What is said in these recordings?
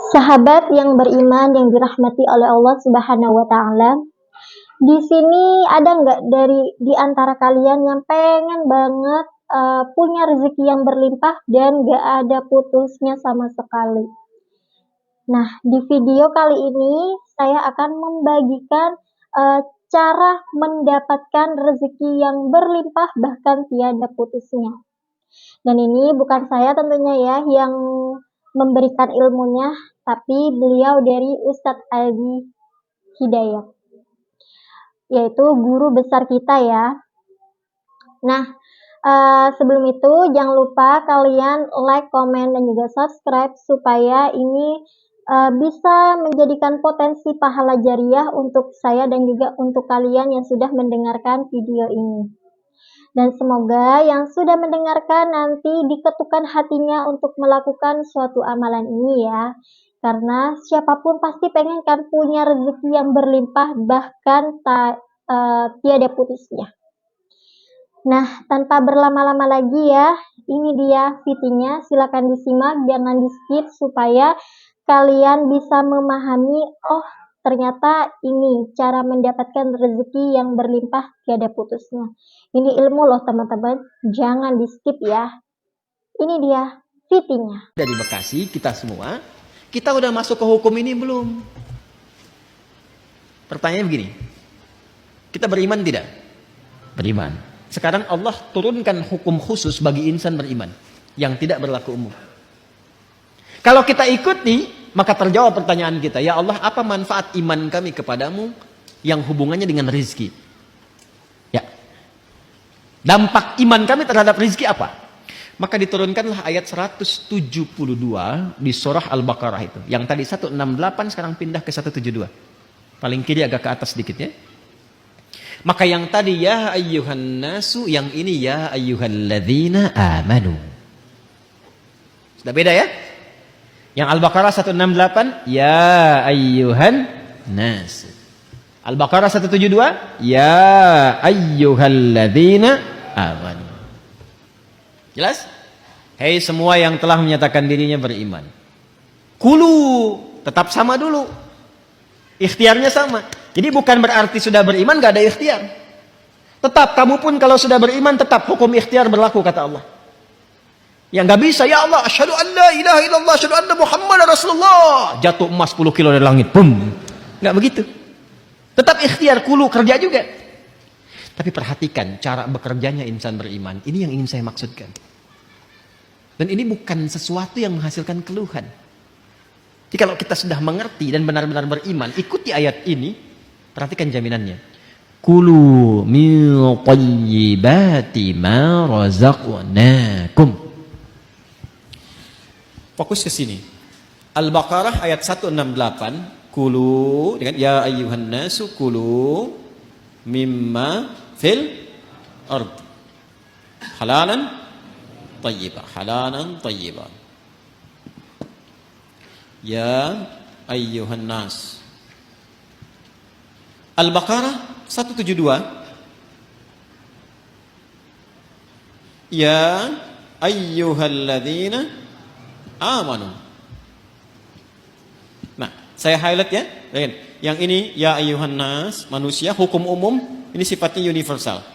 Sahabat yang beriman yang dirahmati oleh Allah Subhanahu wa taala. Di sini ada nggak di antara kalian yang pengen banget punya rezeki yang berlimpah dan nggak ada putusnya sama sekali? Nah, di video kali ini saya akan membagikan cara mendapatkan rezeki yang berlimpah bahkan tiada putusnya. Dan ini bukan saya tentunya ya yang memberikan ilmunya, tapi beliau dari Ustadz Aldi Hidayat, yaitu guru besar kita ya. Nah, sebelum itu jangan lupa kalian like, komen, dan juga subscribe supaya ini bisa menjadikan potensi pahala jariah untuk saya dan juga untuk kalian yang sudah mendengarkan video ini. Dan semoga yang sudah mendengarkan nanti diketukan hatinya untuk melakukan suatu amalan ini ya. Karena siapapun pasti pengen kan punya rezeki yang berlimpah bahkan tiada putusnya. Nah, tanpa berlama-lama lagi ya, ini dia videonya. Silakan disimak, jangan di-skip supaya kalian bisa memahami, oh ternyata ini cara mendapatkan rezeki yang berlimpah tiada putusnya. Ini ilmu loh teman-teman, jangan di-skip ya. Ini dia videonya. Dari Bekasi, kita semua, kita udah masuk ke hukum ini belum? Pertanyaannya begini, kita beriman tidak? Beriman. Sekarang Allah turunkan hukum khusus bagi insan beriman, yang tidak berlaku umum. Kalau kita ikuti, maka terjawab pertanyaan kita, ya Allah, apa manfaat iman kami kepadamu yang hubungannya dengan rizki? Ya, dampak iman kami terhadap rizki apa? Maka diturunkanlah ayat 172 di surah Al-Baqarah itu. Yang tadi 168 sekarang pindah ke 172. Paling kiri agak ke atas sedikit ya. Maka yang tadi ya ayyuhan nasu, yang ini ya ayyuhalladzina amanu. Sudah beda ya? Yang Al-Baqarah 168 ya ayyuhan nas. Al-Baqarah 172 ya ayyuhalladzina amanu. Jelas? Hei semua yang telah menyatakan dirinya beriman. Kulu, tetap sama dulu. Ikhtiarnya sama. Jadi bukan berarti sudah beriman gak ada ikhtiar. Tetap, kamu pun kalau sudah beriman tetap hukum ikhtiar berlaku kata Allah. Yang gak bisa, ya Allah, asyhadu an la ilaha illallah, asyhadu anna Muhammadar Rasulullah. Jatuh emas 10 kilo dari langit. Bum. Gak begitu. Tetap ikhtiar, kulu, kerja juga. Tapi perhatikan cara bekerjanya insan beriman. Ini yang ingin saya maksudkan. Dan ini bukan sesuatu yang menghasilkan keluhan. Jadi kalau kita sudah mengerti dan benar-benar beriman, ikuti ayat ini, perhatikan jaminannya. Kulu min thayyibati ma razaqnakum. Fokus ke sini. Al-Baqarah ayat 168, kulu dengan ya ayyuhan nasu kulu mimma fil ard halalan thayyibah, halalan thayyibah. Ya ayyuhan nas. Al-Baqarah 172. Ya ayyuhalladzina amanu. Nah, saya highlight ya. Yang ini ya ayyuhan nas, manusia, hukum umum, ini sifatnya universal.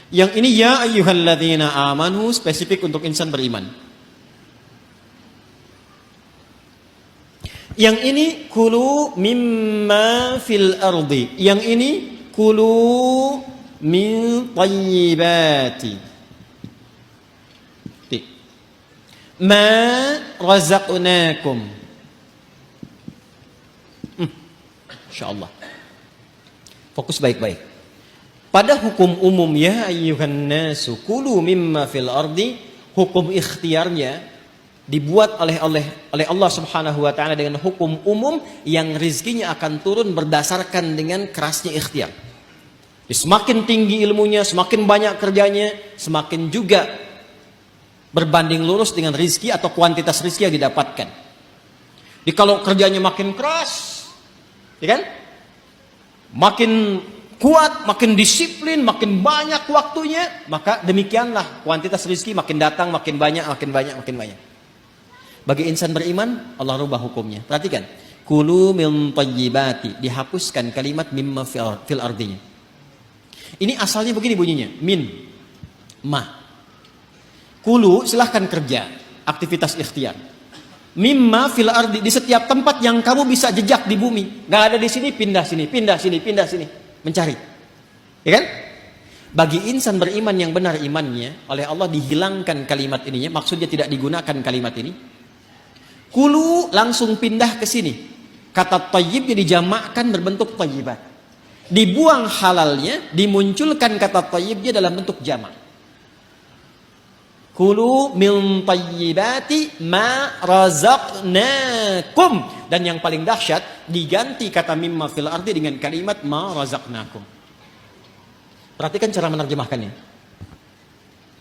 Yang ini ya ayyuhalladzina amanu, spesifik untuk insan beriman. Yang ini kulu mimma fil ardi. Yang ini kulu min thayyibati ma razaqnakum. Insyaallah. Fokus baik-baik. Pada hukum umum ya ayyuhan nasu kulu mimma fil ardi, hukum ikhtiarnya dibuat oleh Allah Subhanahu wa taala dengan hukum umum yang rizkinya akan turun berdasarkan dengan kerasnya ikhtiar. Semakin tinggi ilmunya, semakin banyak kerjanya, semakin juga berbanding lurus dengan rizki atau kuantitas rizki yang didapatkan. Jadi kalau kerjanya makin keras, ya kan? Makin kuat, makin disiplin, makin banyak waktunya, maka demikianlah kuantitas rizki makin datang, makin banyak, makin banyak, makin banyak. Bagi insan beriman, Allah rubah hukumnya. Perhatikan. Kulu min tayyibati. Dihapuskan kalimat mimma fil ardinya. Ini asalnya begini bunyinya. Min. Ma. Kulu silahkan kerja. Aktivitas ikhtiar. Mimma fil ardi. Di setiap tempat yang kamu bisa jejak di bumi. Gak ada di sini, pindah sini, pindah sini, pindah sini. Mencari. Ya kan? Bagi insan beriman yang benar imannya, oleh Allah dihilangkan kalimat ininya, maksudnya tidak digunakan kalimat ini. Kulu langsung pindah ke sini. Kata tayyibnya dijamakkan berbentuk tayyibat. Dibuang halalnya, dimunculkan kata tayyibnya dalam bentuk jamak. Kulu min tayyibati ma razaqnakum. Dan yang paling dahsyat, diganti kata mimma fil ardi dengan kalimat ma razaqnakum. Perhatikan cara menerjemahkannya.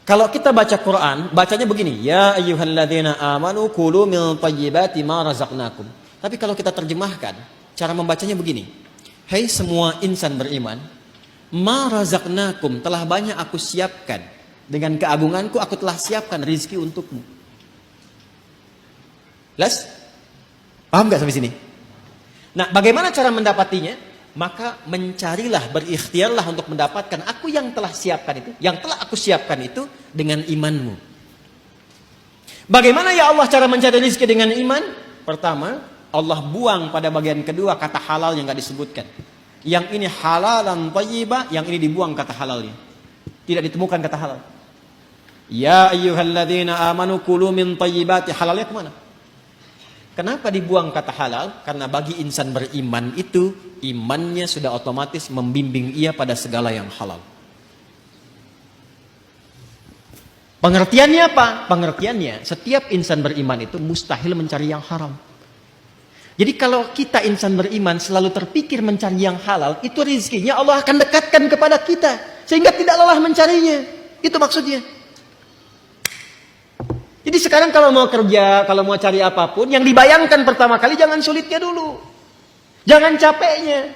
Kalau kita baca Quran, bacanya begini, ya ayyuhalladzina amanu kulu min thayyibati ma razaqnakum. Tapi kalau kita terjemahkan, cara membacanya begini. Hai semua insan beriman, ma razaqnakum, telah banyak aku siapkan. Dengan keagunganku aku telah siapkan rizki untukmu. Jelas? Paham gak sampai sini? Nah, bagaimana cara mendapatinya? Maka mencarilah, berikhtiarlah untuk mendapatkan aku yang telah siapkan itu, yang telah aku siapkan itu dengan imanmu. Bagaimana ya Allah cara mencari rezeki dengan iman? Pertama, Allah buang pada bagian kedua kata halal yang gak disebutkan. Yang ini halalan thayyibah, yang ini dibuang kata halalnya. Tidak ditemukan kata halal. Ya ayyuhalladzina amanu kulu min thayyibati, halalnya kemana? Kenapa dibuang kata halal? Karena bagi insan beriman itu, imannya sudah otomatis membimbing ia pada segala yang halal. Pengertiannya apa? Pengertiannya, setiap insan beriman itu mustahil mencari yang haram. Jadi kalau kita insan beriman selalu terpikir mencari yang halal, itu rezekinya Allah akan dekatkan kepada kita. Sehingga tidak lelah mencarinya. Itu maksudnya. Jadi sekarang kalau mau kerja, kalau mau cari apapun, yang dibayangkan pertama kali jangan sulitnya dulu. Jangan capeknya.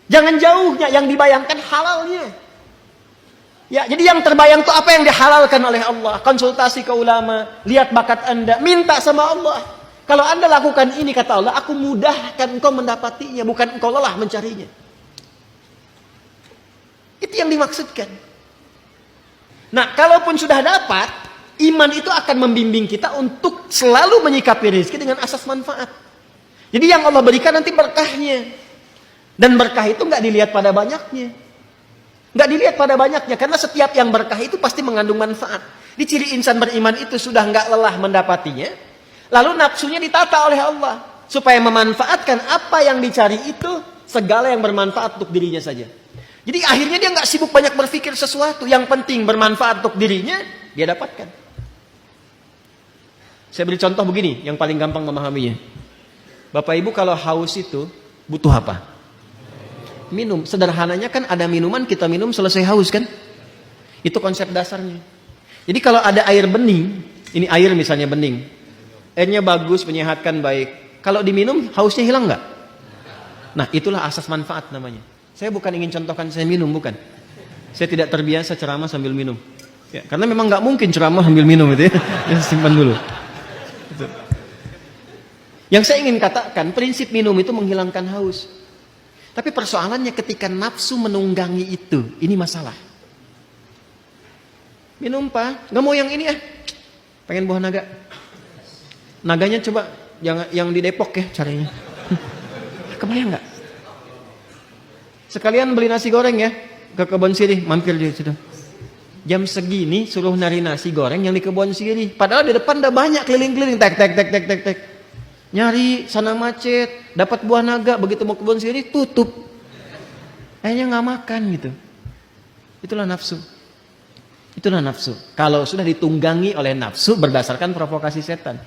Jangan jauhnya, yang dibayangkan halalnya. Ya, jadi yang terbayang itu apa yang dihalalkan oleh Allah. Konsultasi ke ulama, lihat bakat Anda, minta sama Allah. Kalau Anda lakukan ini, kata Allah, aku mudahkan engkau mendapatinya, bukan engkau lelah mencarinya. Itu yang dimaksudkan. Nah, kalaupun sudah dapat, iman itu akan membimbing kita untuk selalu menyikapi rezeki dengan asas manfaat. Jadi yang Allah berikan nanti berkahnya. Dan berkah itu nggak dilihat pada banyaknya. Nggak dilihat pada banyaknya. Karena setiap yang berkah itu pasti mengandung manfaat. Di ciri insan beriman itu sudah nggak lelah mendapatinya. Lalu nafsunya ditata oleh Allah. Supaya memanfaatkan apa yang dicari itu, segala yang bermanfaat untuk dirinya saja. Jadi akhirnya dia nggak sibuk banyak berpikir sesuatu. Yang penting bermanfaat untuk dirinya, dia dapatkan. Saya beri contoh begini, yang paling gampang memahaminya. Bapak Ibu kalau haus itu butuh apa? Minum. Sederhananya kan ada minuman, kita minum selesai haus kan? Itu konsep dasarnya. Jadi kalau ada air bening, ini air misalnya bening. Airnya bagus, menyehatkan, baik. Kalau diminum, hausnya hilang nggak? Nah, itulah asas manfaat namanya. Saya bukan ingin contohkan saya minum, bukan. Saya tidak terbiasa ceramah sambil minum. Ya, karena memang nggak mungkin ceramah sambil minum itu ya. Ya, simpan dulu. Yang saya ingin katakan, prinsip minum itu menghilangkan haus. Tapi persoalannya ketika nafsu menunggangi itu, ini masalah. Minum Pak, nggak mau yang ini ya, pengen buah naga. Naganya coba yang di Depok ya carinya. Kebayang nggak? Sekalian beli nasi goreng ya, ke Kebon Sirih, mampir di situ. Jam segini suruh nari nasi goreng yang di Kebon Sirih. Padahal di depan udah banyak keliling-keliling, tek. Nyari sana macet, dapat buah naga, begitu mau Kebon Sirih tutup. Akhirnya nggak makan gitu. Itulah nafsu. Itulah nafsu. Kalau sudah ditunggangi oleh nafsu berdasarkan provokasi setan.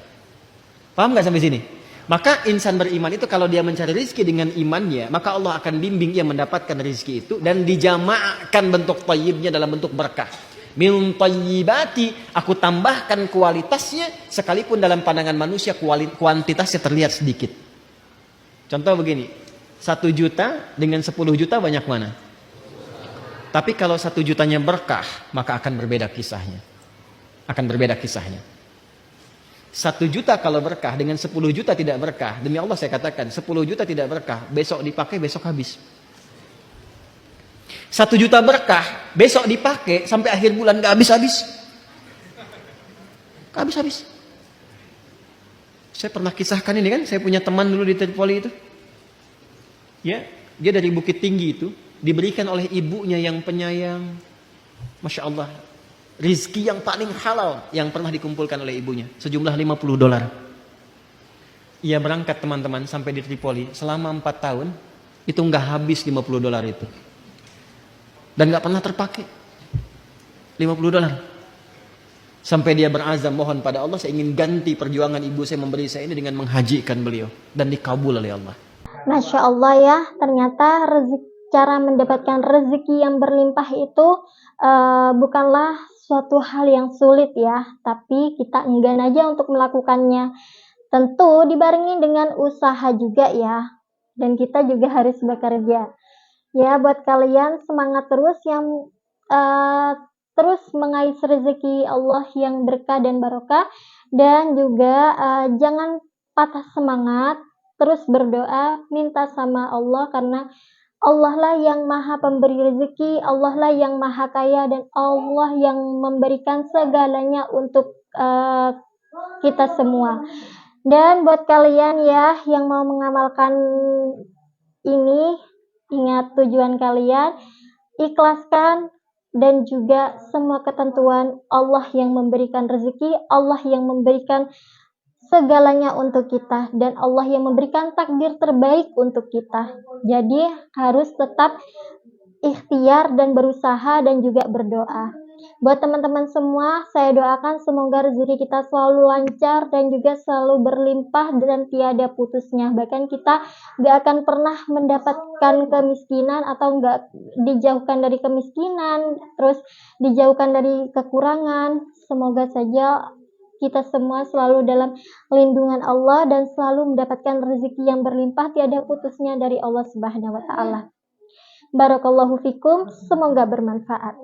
Paham nggak sampai sini? Maka insan beriman itu kalau dia mencari rezeki dengan imannya, maka Allah akan bimbing ia mendapatkan rezeki itu dan dijamakan bentuk thayyibnya dalam bentuk berkah. Min thayyibati, aku tambahkan kualitasnya sekalipun dalam pandangan manusia kuantitasnya terlihat sedikit. Contoh begini, 1 juta dengan 10 juta banyak mana? Tapi kalau 1 jutanya berkah, maka akan berbeda kisahnya. Akan berbeda kisahnya. 1 juta kalau berkah dengan 10 juta tidak berkah. Demi Allah saya katakan, 10 juta tidak berkah, besok dipakai, besok habis. 1 juta berkah, besok dipakai, sampai akhir bulan gak habis-habis. Gak habis-habis. Saya pernah kisahkan ini kan, saya punya teman dulu di Tripoli itu. Ya, dia dari Bukit Tinggi itu, diberikan oleh ibunya yang penyayang. Masya Allah. Rizki yang paling halal yang pernah dikumpulkan oleh ibunya, sejumlah $50. Ia berangkat teman-teman sampai di Tripoli selama 4 tahun, itu nggak habis $50 itu, dan nggak pernah terpakai $50. Sampai dia berazam, mohon pada Allah, saya ingin ganti perjuangan ibu saya memberi saya ini dengan menghajikan beliau, dan dikabul oleh Allah. Masya Allah ya, ternyata cara mendapatkan rezeki yang berlimpah itu bukanlah suatu hal yang sulit ya, tapi kita enggan aja untuk melakukannya. Tentu dibarengi dengan usaha juga ya, dan kita juga harus bekerja. Ya, buat kalian semangat terus yang terus mengais rezeki Allah yang berkah dan barokah, dan juga jangan patah semangat, terus berdoa, minta sama Allah, karena Allah lah yang maha pemberi rezeki, Allah lah yang maha kaya, dan Allah yang memberikan segalanya untuk kita semua. Dan buat kalian ya yang mau mengamalkan ini, ingat tujuan kalian, ikhlaskan, dan juga semua ketentuan Allah yang memberikan rezeki, Allah yang memberikan segalanya untuk kita, dan Allah yang memberikan takdir terbaik untuk kita. Jadi harus tetap ikhtiar dan berusaha dan juga berdoa. Buat teman-teman semua, saya doakan semoga rezeki kita selalu lancar dan juga selalu berlimpah dan tiada putusnya. Bahkan kita gak akan pernah mendapatkan kemiskinan, atau gak dijauhkan dari kemiskinan, terus dijauhkan dari kekurangan. Semoga saja kita semua selalu dalam lindungan Allah dan selalu mendapatkan rezeki yang berlimpah tiada putusnya dari Allah Subhanahu wa taala. Barakallahu fikum, semoga bermanfaat.